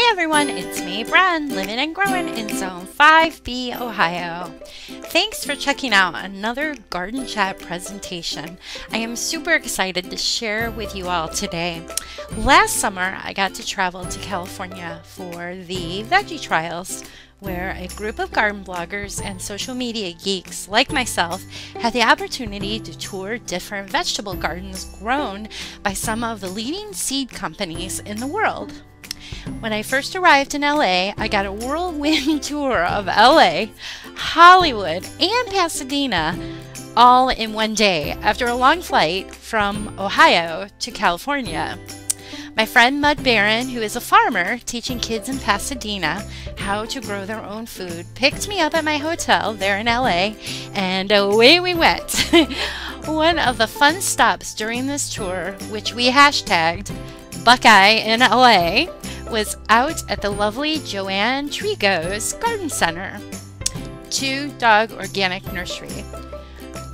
everyone, it's me, Bren, living and growing in Zone 5B, Ohio. Thanks for checking out another Garden Chat presentation. I am super excited to share with you all today. Last summer, I got to travel to California for the Veggie Trials, where a group of garden bloggers and social media geeks like myself had the opportunity to tour different vegetable gardens grown by some of the leading seed companies in the world. When I first arrived in LA, I got a whirlwind tour of LA, Hollywood, and Pasadena all in one day after a long flight from Ohio to California. My friend Mud Barron, who is a farmer teaching kids in Pasadena how to grow their own food, picked me up at my hotel there in LA, and away we went. One of the fun stops during this tour, which we hashtagged Buckeye in LA, was out at the lovely Joanne Trigo's Garden Center, Two Dog Organic Nursery.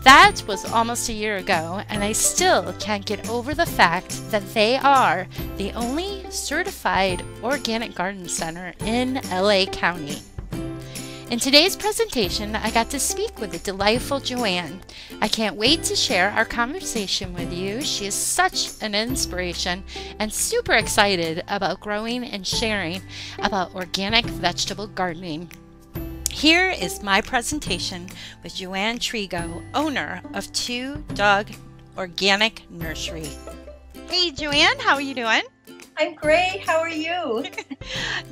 That was almost a year ago, and I still can't get over the fact that they are the only certified organic garden center in LA County. In today's presentation, I got to speak with the delightful Joanne. I can't wait to share our conversation with you. She is such an inspiration and super excited about growing and sharing about organic vegetable gardening. Here is my presentation with Joanne Trigo, owner of Two Dog Organic Nursery. Hey Joanne, how are you doing? I'm great. How are you?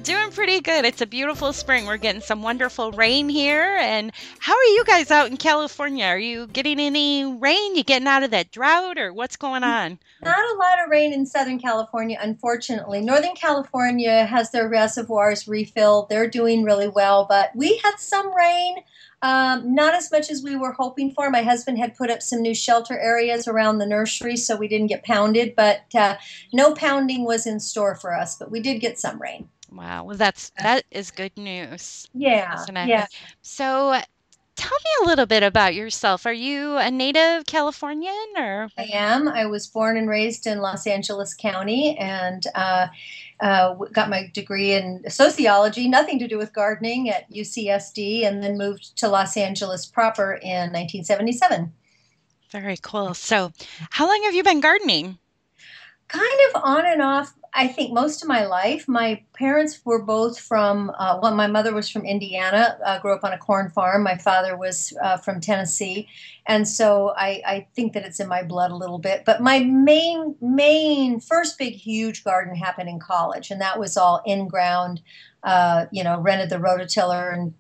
Doing pretty good. It's a beautiful spring. We're getting some wonderful rain here. And how are you guys out in California? Are you getting any rain? You getting out of that drought, or what's going on? Not a lot of rain in Southern California, unfortunately. Northern California has their reservoirs refilled. They're doing really well, but we had some rain. Not as much as we were hoping for. My husband had put up some new shelter areas around the nursery, so we didn't get pounded, but no pounding was in store for us, but we did get some rain. Wow, well that is good news, Yeah, isn't it? yeah. So tell me a little bit about yourself. Are you a native Californian or? I am. I was born and raised in Los Angeles County and got my degree in sociology, nothing to do with gardening, at UCSD, and then moved to Los Angeles proper in 1977. Very cool. So how long have you been gardening? Kind of on and off, I think, most of my life. My parents were both from, well, my mother was from Indiana, grew up on a corn farm. My father was from Tennessee. And so I think that it's in my blood a little bit. But my main, first big, huge garden happened in college. And that was all in ground, rented the rototiller and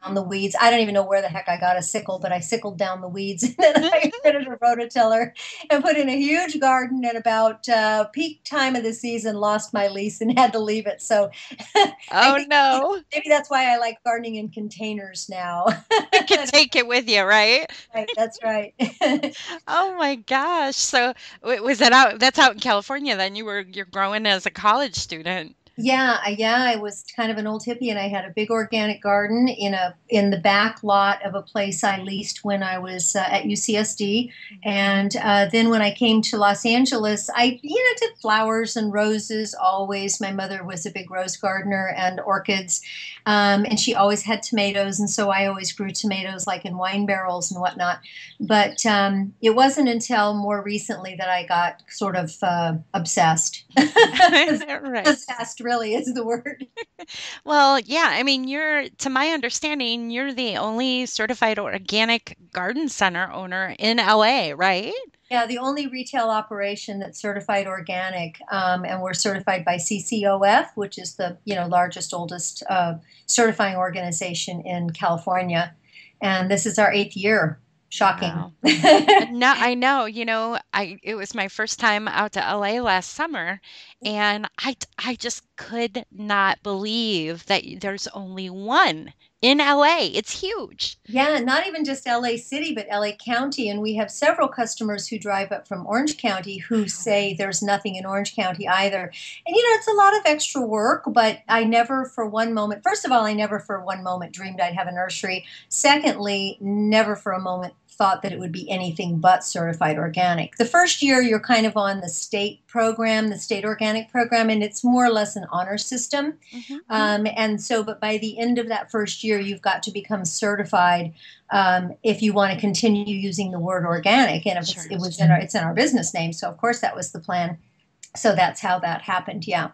down the weeds. I don't even know where the heck I got a sickle, but I sickled down the weeds, and then I rented a rototiller and put in a huge garden. And about peak time of the season, lost my lease and had to leave it. So I Oh think no. maybe that's why I like gardening in containers now. You can take it with you, right? Right, that's right. Oh my gosh. So was that out that's out in California then? You're growing as a college student. Yeah, I was kind of an old hippie, and I had a big organic garden in the back lot of a place I leased when I was at UCSD. And then when I came to Los Angeles, I did flowers and roses always. My mother was a big rose gardener and orchids, and she always had tomatoes, and so I always grew tomatoes like in wine barrels and whatnot. But it wasn't until more recently that I got sort of obsessed. Right. Obsessed really is the word. Well, yeah, I mean, to my understanding, you're the only certified organic garden center owner in LA, right? Yeah, the only retail operation that's certified organic, and we're certified by CCOF, which is the largest, oldest certifying organization in California, and this is our 8th year. Shocking. Wow. No, I know, it was my first time out to LA last summer, and I just could not believe that there's only one in LA. It's huge. Yeah, not even just LA City, but LA County. And we have several customers who drive up from Orange County who say there's nothing in Orange County either. And, it's a lot of extra work, but I never for one moment, first of all, I never for one moment dreamed I'd have a nursery. Secondly, never for a moment thought that it would be anything but certified organic. The first year, you're kind of on the state program, the state organic program, and it's more or less an honor system. Hmm. And so, but by the end of that first year, you've got to become certified if you want to continue using the word organic. And if Sure. it's in our business name, so of course that was the plan. So that's how that happened. Yeah.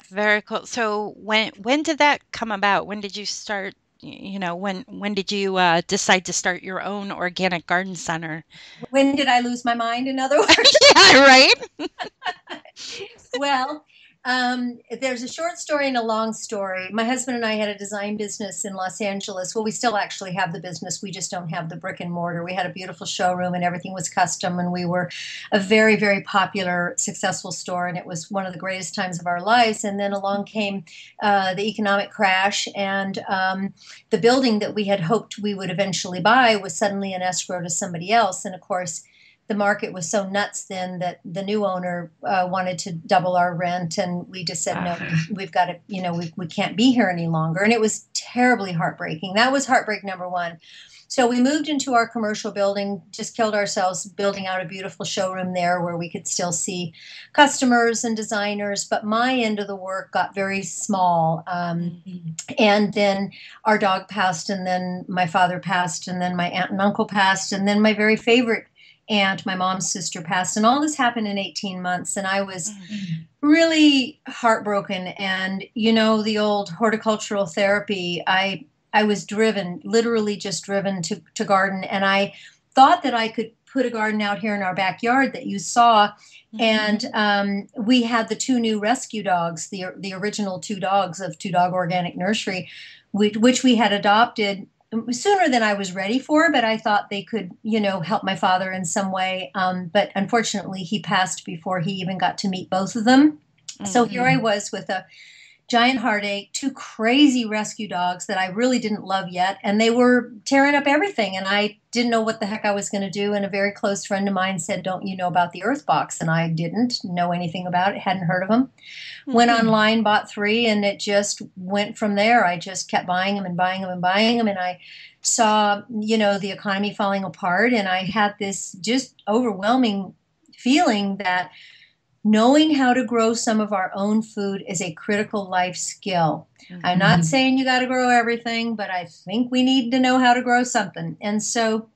Very cool. So when did that come about? When did you start, when did you decide to start your own organic garden center? When did I lose my mind? In other words. Yeah, right? Well, there's a short story and a long story. My husband and I had a design business in Los Angeles. Well, we still actually have the business. We just don't have the brick and mortar. We had a beautiful showroom and everything was custom, and we were a very, very popular, successful store, and it was one of the greatest times of our lives. And then along came the economic crash, and the building that we had hoped we would eventually buy was suddenly an escrow to somebody else. And of course, the market was so nuts then that the new owner wanted to double our rent, and we just said no, we've got to, we can't be here any longer. And it was terribly heartbreaking. That was heartbreak number one. So we moved into our commercial building, just killed ourselves building out a beautiful showroom there where we could still see customers and designers, but my end of the work got very small. And then our dog passed, and then my father passed, and then my aunt and uncle passed, and then my very favorite aunt, my mom's sister, passed. And all this happened in 18 months. And I was really heartbroken. And, the old horticultural therapy, I was driven, literally just driven to garden. And I thought that I could put a garden out here in our backyard that you saw. And we had the two new rescue dogs, the original two dogs of Two Dog Organic Nursery, which we had adopted sooner than I was ready for, but I thought they could, help my father in some way. But unfortunately, he passed before he even got to meet both of them. So here I was with a giant heartache, two crazy rescue dogs that I really didn't love yet, and they were tearing up everything, and I didn't know what the heck I was going to do. And a very close friend of mine said, "Don't you know about the Earth Box?" And I didn't know anything about it, hadn't heard of them. Went online, bought three, and it just went from there. I just kept buying them and buying them and buying them, and I saw, the economy falling apart, and I had this just overwhelming feeling that knowing how to grow some of our own food is a critical life skill. I'm not saying you got to grow everything, but I think we need to know how to grow something. And so,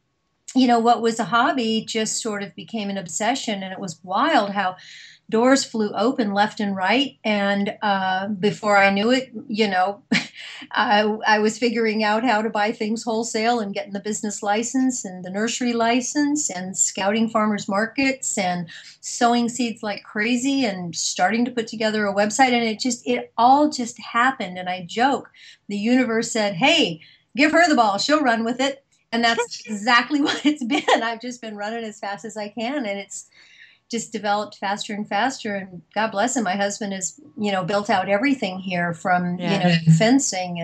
what was a hobby just sort of became an obsession, and it was wild how doors flew open left and right. And before I knew it, I was figuring out how to buy things wholesale and getting the business license and the nursery license and scouting farmers markets and sowing seeds like crazy and starting to put together a website. And it all just happened. And I joke, the universe said, "Hey, give her the ball. She'll run with it." And that's exactly what it's been. I've just been running as fast as I can. And it's just developed faster and faster. And God bless him, my husband has, built out everything here from, fencing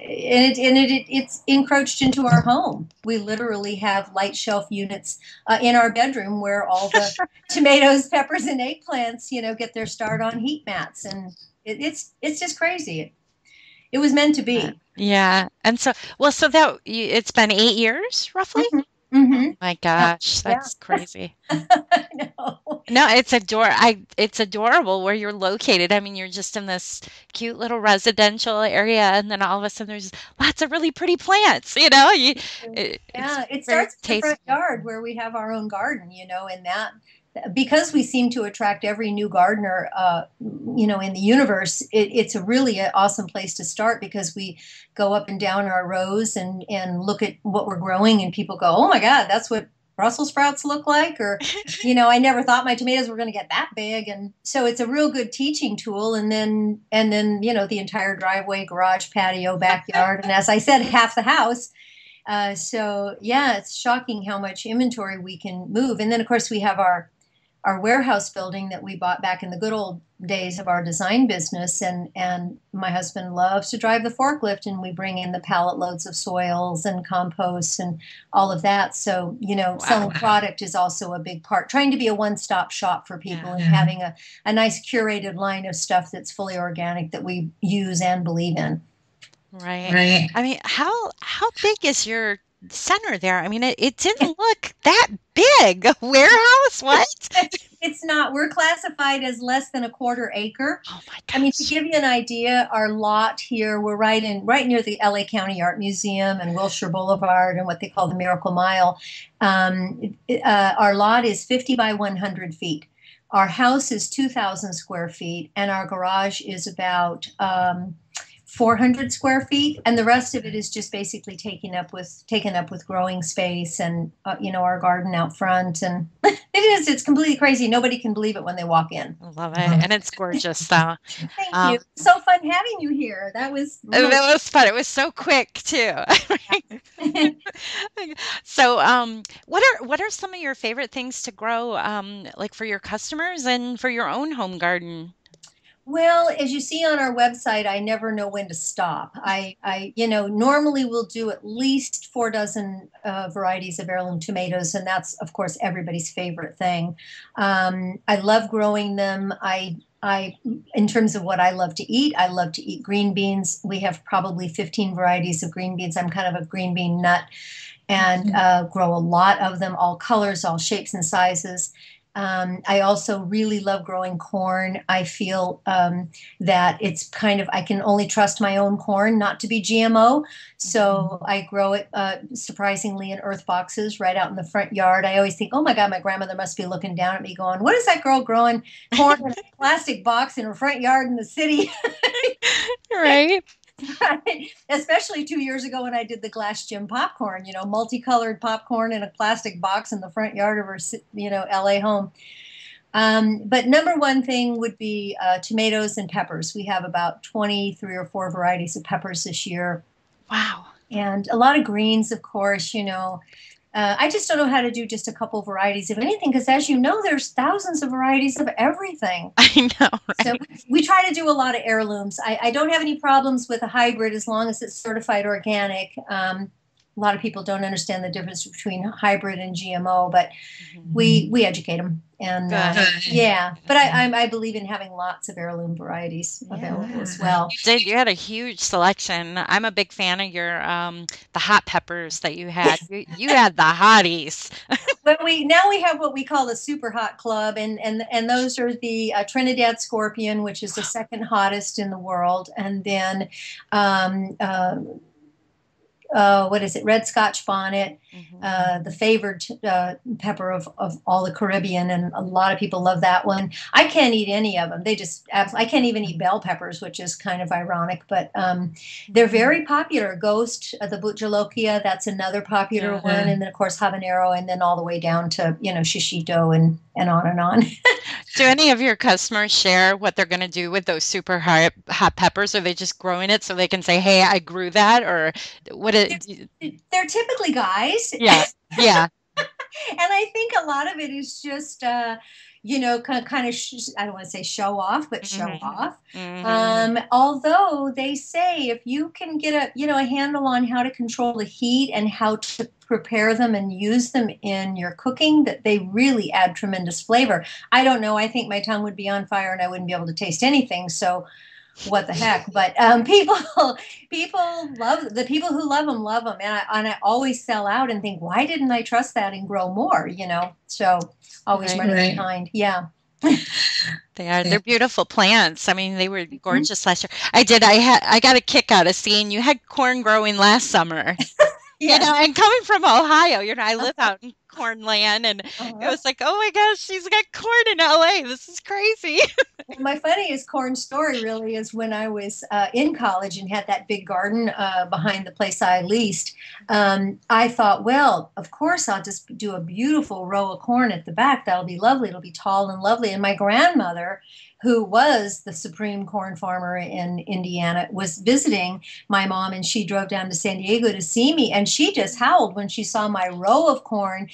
it's encroached into our home. We literally have light shelf units in our bedroom where all the tomatoes, peppers, and eggplants, get their start on heat mats. And it's just crazy. It was meant to be. Yeah. And so, so it's been 8 years roughly? Mm-hmm. My gosh, that's crazy. I know. No, it's adorable where you're located. I mean, you're just in this cute little residential area, and then all of a sudden there's lots of really pretty plants, It very starts in the front tasteful. yard where we have our own garden, and that because we seem to attract every new gardener, in the universe, it's a really awesome place to start because we go up and down our rows and look at what we're growing, and people go, "Oh my God, that's what Brussels sprouts look like," or, "I never thought my tomatoes were going to get that big." And so it's a real good teaching tool. And then, the entire driveway, garage, patio, backyard, and as I said, half the house. So yeah, it's shocking how much inventory we can move. And then of course we have our warehouse building that we bought back in the good old days of our design business. And my husband loves to drive the forklift, and we bring in the pallet loads of soils and compost and all of that. So, selling product is also a big part, trying to be a one-stop shop for people and having a nice curated line of stuff that's fully organic that we use and believe in. Right. I mean, how big is your center there. I mean, it didn't look that big. A warehouse? What? It's not. We're classified as less than a quarter acre. Oh my I mean, to gosh. give you an idea, our lot here, we're right near the LA County Art Museum and Wilshire Boulevard and what they call the Miracle Mile. Our lot is 50 by 100 feet. Our house is 2,000 square feet, and our garage is about 400 square feet, and the rest of it is just basically taken up with growing space and our garden out front. And it's completely crazy. Nobody can believe it when they walk in. I love it. And it's gorgeous though. Thank you. Um, So fun having you here. That was really that was fun. It was so quick too. So, what are some of your favorite things to grow, like for your customers and for your own home garden? well, as you see on our website, I never know when to stop. Normally we'll do at least 4 dozen varieties of heirloom tomatoes, and that's, of course, everybody's favorite thing. I love growing them. In terms of what I love to eat green beans. We have probably 15 varieties of green beans. I'm kind of a green bean nut and grow a lot of them, all colors, all shapes and sizes. I also really love growing corn. I feel that it's kind of, I can only trust my own corn not to be GMO. So I grow it surprisingly in earth boxes right out in the front yard. I always think, oh my God, my grandmother must be looking down at me going, what is that girl growing corn in a plastic box in her front yard in the city? Right. Right. Especially 2 years ago when I did the glass gym popcorn, multicolored popcorn in a plastic box in the front yard of her, LA home. But number one thing would be tomatoes and peppers. We have about 23 or 4 varieties of peppers this year, Wow. and a lot of greens, of course. I just don't know how to do just a couple varieties of anything because, as you know, there's thousands of varieties of everything. I know, So right? we try to do a lot of heirlooms. I don't have any problems with a hybrid as long as it's certified organic. A lot of people don't understand the difference between hybrid and GMO, but Mhm. we educate them. And Good. yeah, but I believe in having lots of heirloom varieties available as Yeah. well. You did. You had a huge selection. I'm a big fan of your the hot peppers that you had. You had the hotties. But we have what we call the super hot club, and those are the Trinidad Scorpion, which is the second hottest in the world, and then um, uh, what is it? Red Scotch bonnet, Hmm. the favored pepper of all the Caribbean, and a lot of people love that one. I can't eat any of them. I can't even eat bell peppers, which is kind of ironic, but they're very popular. Ghost, the Butchalokia, that's another popular Yeah. one, and then of course habanero, and then all the way down to shishito and on and on. Do any of your customers share what they're going to do with those super hot peppers? Are they just growing it so they can say, "Hey, I grew that," or what? They're typically guys. Yeah, yeah. And I think a lot of it is just, I don't want to say show off, but show Hmm. off. Hmm. Although they say if you can get a handle on how to control the heat and how to prepare them and use them in your cooking, that they really add tremendous flavor. I don't know. I think my tongue would be on fire and I wouldn't be able to taste anything. So what the heck? But people love the people who love them, and I always sell out and think, why didn't I trust that and grow more? So always Right. running behind. Yeah. They are. They're beautiful plants. I mean, they were gorgeous last year. I got a kick out of seeing you had corn growing last summer. Yes. And coming from Ohio, I live out in corn land, and it Uh-huh. was like, oh my gosh, she's got corn in LA. This is crazy. Well, my funniest corn story really is when I was in college and had that big garden behind the place I leased. I thought, well, of course, I'll just do a beautiful row of corn at the back. That'll be lovely. It'll be tall and lovely. And my grandmother, who was the supreme corn farmer in Indiana, was visiting my mom, and she drove down to San Diego to see me. And she just howled when she saw my row of corn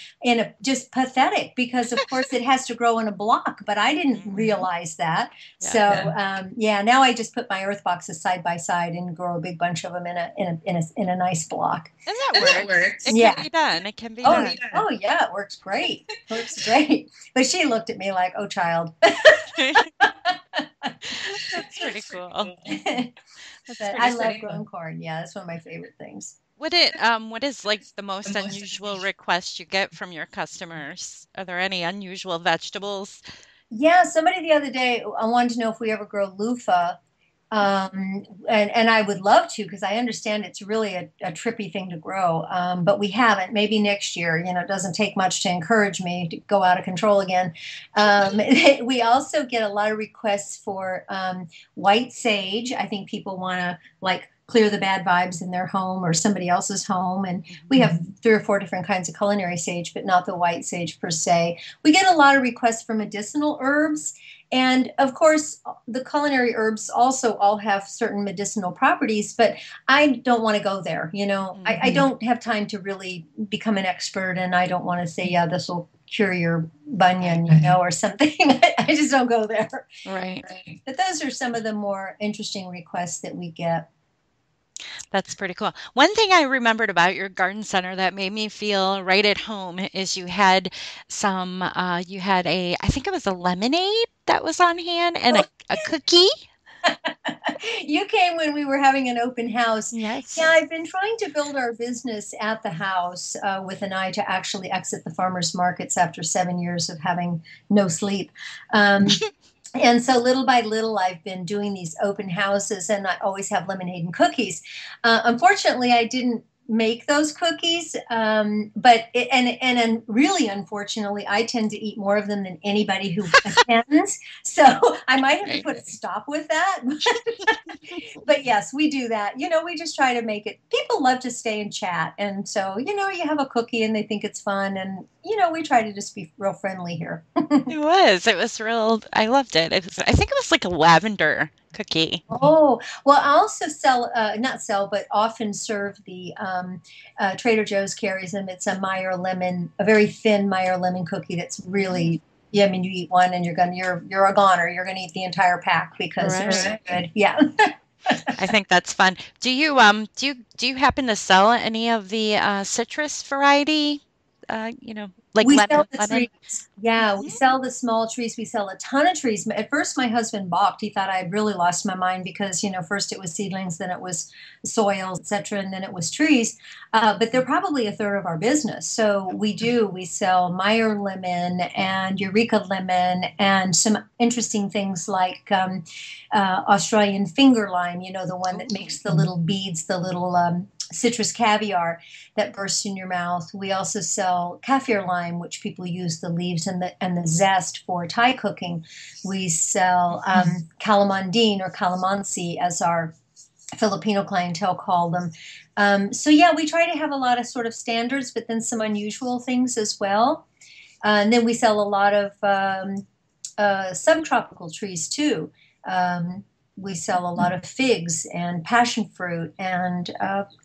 just pathetic because of course it has to grow in a block, but I didn't Mhm. realize that. So Yeah. yeah, now I just put my earth boxes side by side and grow a big bunch of them in a nice block. And that works. It can Yeah. be done. It can be Oh, done. oh yeah, it works great. Works great. But she looked at me like, "Oh, child." That's pretty cool. But That's pretty I love cool. growing corn. Yeah, that's one of my favorite things. what is like the most unusual request you get from your customers? Are there any unusual vegetables? Yeah, somebody the other day, I wanted to know if we ever grow loofah. And I would love to because I understand it's really a trippy thing to grow. But we haven't. Maybe next year. It doesn't take much to encourage me to go out of control again. Um, we also get a lot of requests for white sage. I think people want to like clear the bad vibes in their home or somebody else's home. And we Mhm. have 3 or 4 different kinds of culinary sage, but not the white sage per se. We get a lot of requests for medicinal herbs. And of course, the culinary herbs also all have certain medicinal properties, but I don't want to go there. I Mhm. don't have time to really become an expert, and I don't want to say, yeah, this will cure your bunion, or something. I just don't go there. Right. But those are some of the more interesting requests that we get. That's pretty cool. One thing I remembered about your garden center that made me feel right at home is you had I think it was a lemonade that was on hand and a cookie. You came when we were having an open house. Yes. Yeah, I've been trying to build our business at the house with an eye to actually exit the farmers markets after 7 years of having no sleep. And so little by little, I've been doing these open houses, and I always have lemonade and cookies. Unfortunately, I didn't make those cookies, and really unfortunately, I tend to eat more of them than anybody who attends. So I might have to Right. put a stop with that. But yes, we do that. We just try to make it. People love to stay and chat, and so you have a cookie and they think it's fun, and we try to just be real friendly here. It was. It was real. I loved it. I think it was like a lavender cookie. Oh, well, I also sell, not sell, but often serve the Trader Joe's carries them. It's a Meyer lemon, a very thin Meyer lemon cookie that's Mm, really, yeah, I mean, you eat one and you're a goner. You're gonna eat the entire pack because they're right. so good. Yeah. I think that's fun. Do you happen to sell any of the citrus variety? Like We sell the lemon? trees. Yeah, we Mhm. sell the small trees. We sell a ton of trees. At first, my husband balked. He thought I had really lost my mind because, first it was seedlings, then it was soils, etc., and then it was trees. But they're probably a third of our business. So we do. We sell Meyer lemon and Eureka lemon and some interesting things like Australian finger lime. The one that Ooh. makes the little beads, the little citrus caviar that bursts in your mouth. We also sell kaffir lime, which people use the leaves and the zest for Thai cooking. We sell calamandine or calamansi, as our Filipino clientele call them. So yeah, we try to have a lot of sort of standards, but then some unusual things as well. And then we sell a lot of subtropical trees too. Um, we sell a lot of figs and passion fruit and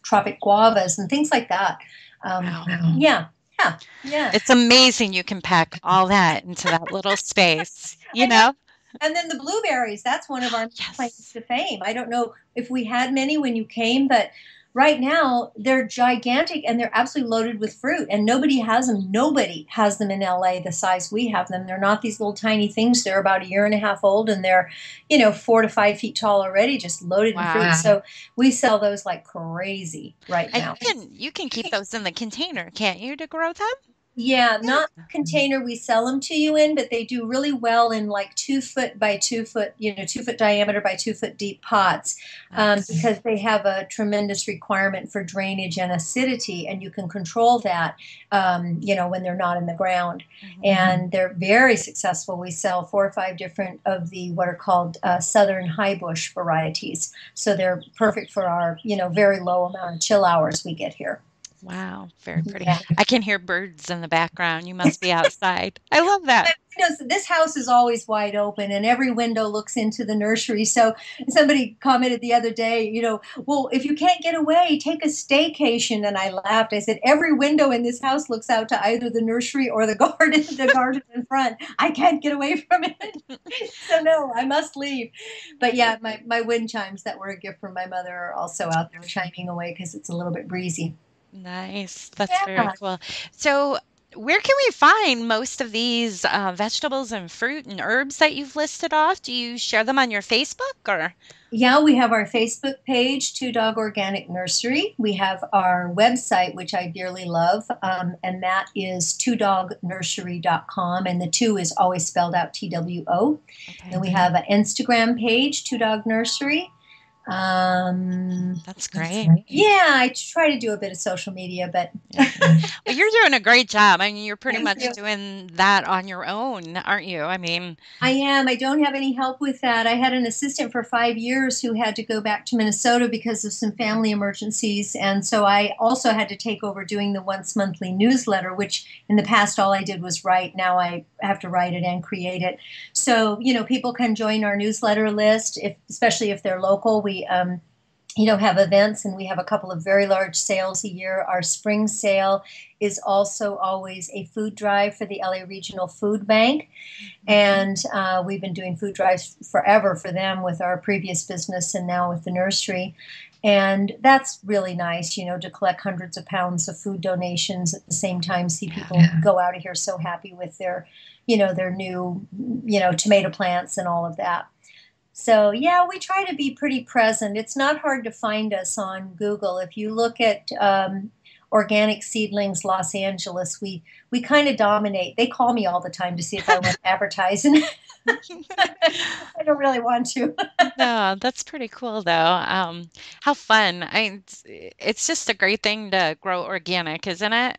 tropic guavas and things like that. Wow. Yeah, yeah, yeah. It's amazing you can pack all that into that little space, you I know. know? And then the blueberries, that's one of our claims Yes. to fame. I don't know if we had many when you came, but right now they're gigantic and they're absolutely loaded with fruit. And nobody has them. Nobody has them in LA the size we have them. They're not these little tiny things. They're about a year and a half old and they're, 4 to 5 feet tall already, just loaded in fruit. Wow. So we sell those like crazy right And now. you can keep those in the container, can't you, to grow them? Yeah, not Yeah. the container we sell them to you in, but they do really well in like 2 foot by 2 foot, 2 foot diameter by 2 foot deep pots, Nice. because they have a tremendous requirement for drainage and acidity, and you can control that, when they're not in the ground. Mhm. And they're very successful. We sell 4 or 5 different of the what are called southern high bush varieties, so they're perfect for our, very low amount of chill hours we get here. Wow, very pretty. Yeah. I can hear birds in the background. You must be outside. I love that. This house is always wide open and every window looks into the nursery. So somebody commented the other day, well, if you can't get away, take a staycation. And I laughed. I said, every window in this house looks out to either the nursery or the garden, the garden in front. I can't get away from it. So no, I must leave. But yeah, my wind chimes that were a gift from my mother are also out there chiming away because it's a little bit breezy. Nice. That's very Yeah. cool. So, where can we find most of these vegetables and fruit and herbs that you've listed off? Do you share them on your Facebook or? Yeah, we have our Facebook page, Two Dog Organic Nursery. We have our website, which I dearly love, and that is twodognursery.com. And the two is always spelled out TWO. Okay, Then we have an Instagram page, Two Dog Nursery. that's great. Yeah, I try to do a bit of social media, but Yeah. Well, you're doing a great job. I mean, you're pretty thank much you. doing that on your own, aren't you? I mean, I am. I don't have any help with that. I had an assistant for 5 years who had to go back to Minnesota because of some family emergencies. And so I also had to take over doing the once monthly newsletter, which in the past all I did was write. Now I have to write it and create it. So, people can join our newsletter list, especially if they're local. We have events, and we have a couple of very large sales a year. Our spring sale is also always a food drive for the LA Regional Food Bank. And we've been doing food drives forever for them with our previous business and now with the nursery. And that's really nice, to collect hundreds of pounds of food donations at the same time, see people go out of here so happy with their new, tomato plants and all of that. So, yeah, we try to be pretty present. It's not hard to find us on Google. If you look at Organic Seedlings Los Angeles, we kind of dominate. They call me all the time to see if I want to advertise, and I don't really want to. no, that's pretty cool though. How fun. It's just a great thing to grow organic, isn't it?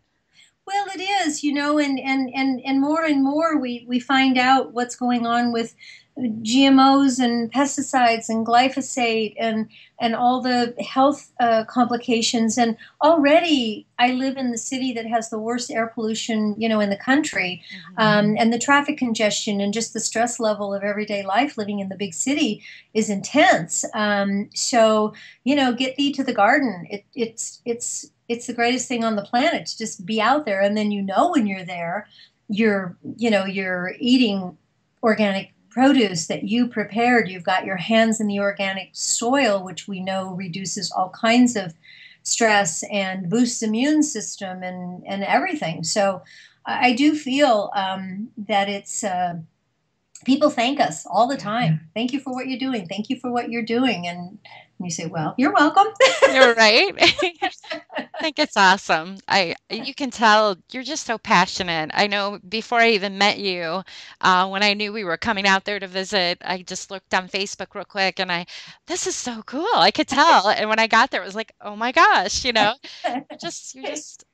Well, it is, and more we find out what's going on with GMOs and pesticides and glyphosate and all the health complications. And already, I live in the city that has the worst air pollution, in the country, and the traffic congestion and just the stress level of everyday life living in the big city is intense. So, get thee to the garden. It's the greatest thing on the planet to just be out there, and then when you're there, you're eating organic produce that you prepared. You've got your hands in the organic soil, which we know reduces all kinds of stress and boosts immune system and everything. So I do feel that it's people thank us all the time. Thank you for what you're doing. Thank you for what you're doing. And you say, well, you're welcome. You're right. I think it's awesome. You can tell you're just so passionate. I know before I even met you, when I knew we were coming out there to visit, I just looked on Facebook real quick and this is so cool. I could tell. And when I got there, it was like, oh my gosh, you're just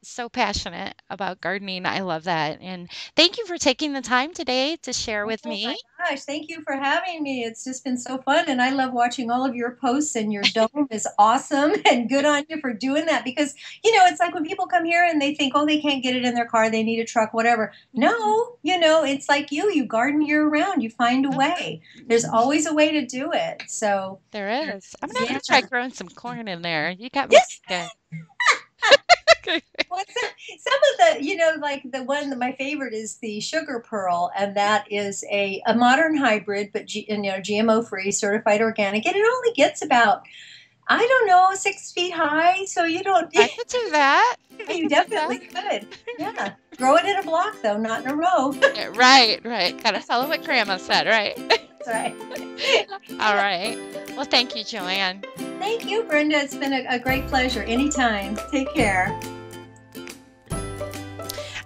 so passionate about gardening. I love that. And thank you for taking the time today to share with Oh my me. gosh, thank you for having me. It's just been so fun. And I love watching all of your posts, and your dome is awesome. And good on you for doing that, because, it's like when people come here and they think, oh, they can't get it in their car, they need a truck, whatever. No, it's like you garden year round, you find a way. There's always a way to do it. So, There is. I'm gonna have yeah. to try growing some corn in there. You got me thinking. What's that? Some of like the one that my favorite is the sugar pearl, and that is a modern hybrid, but GMO free, certified organic, and it only gets about, I don't know, 6 feet high. So you don't. I could do that. You definitely could. Yeah, grow it in a block though, not in a row. Yeah, right, right. Gotta follow what Grandma said, right? That's right. All right. Well, thank you, Joanne. Thank you, Brenda. It's been a great pleasure. Anytime. Take care.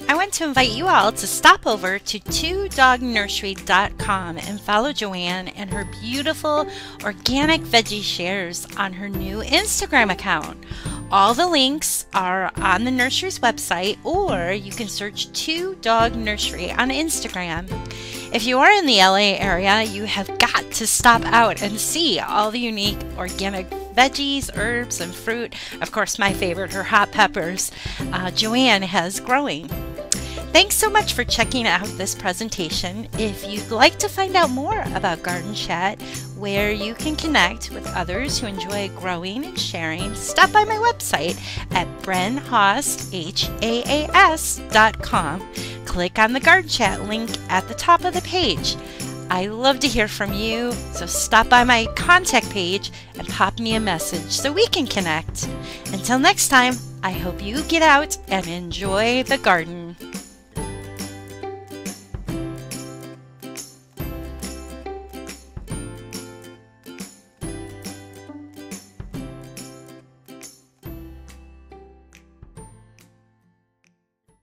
I want to invite you all to stop over to twodognursery.com and follow Joanne and her beautiful organic veggie shares on her new Instagram account. All the links are on the nursery's website, or you can search Two Dog Nursery on Instagram. If you are in the LA area, you have got to stop out and see all the unique organic veggies, herbs, and fruit. Of course, my favorite, her hot peppers, Joanne has growing. Thanks so much for checking out this presentation. If you'd like to find out more about Garden Chat, where you can connect with others who enjoy growing and sharing, stop by my website at brenhaas.com. Click on the Garden Chat link at the top of the page. I love to hear from you, so stop by my contact page and pop me a message so we can connect. Until next time, I hope you get out and enjoy the garden.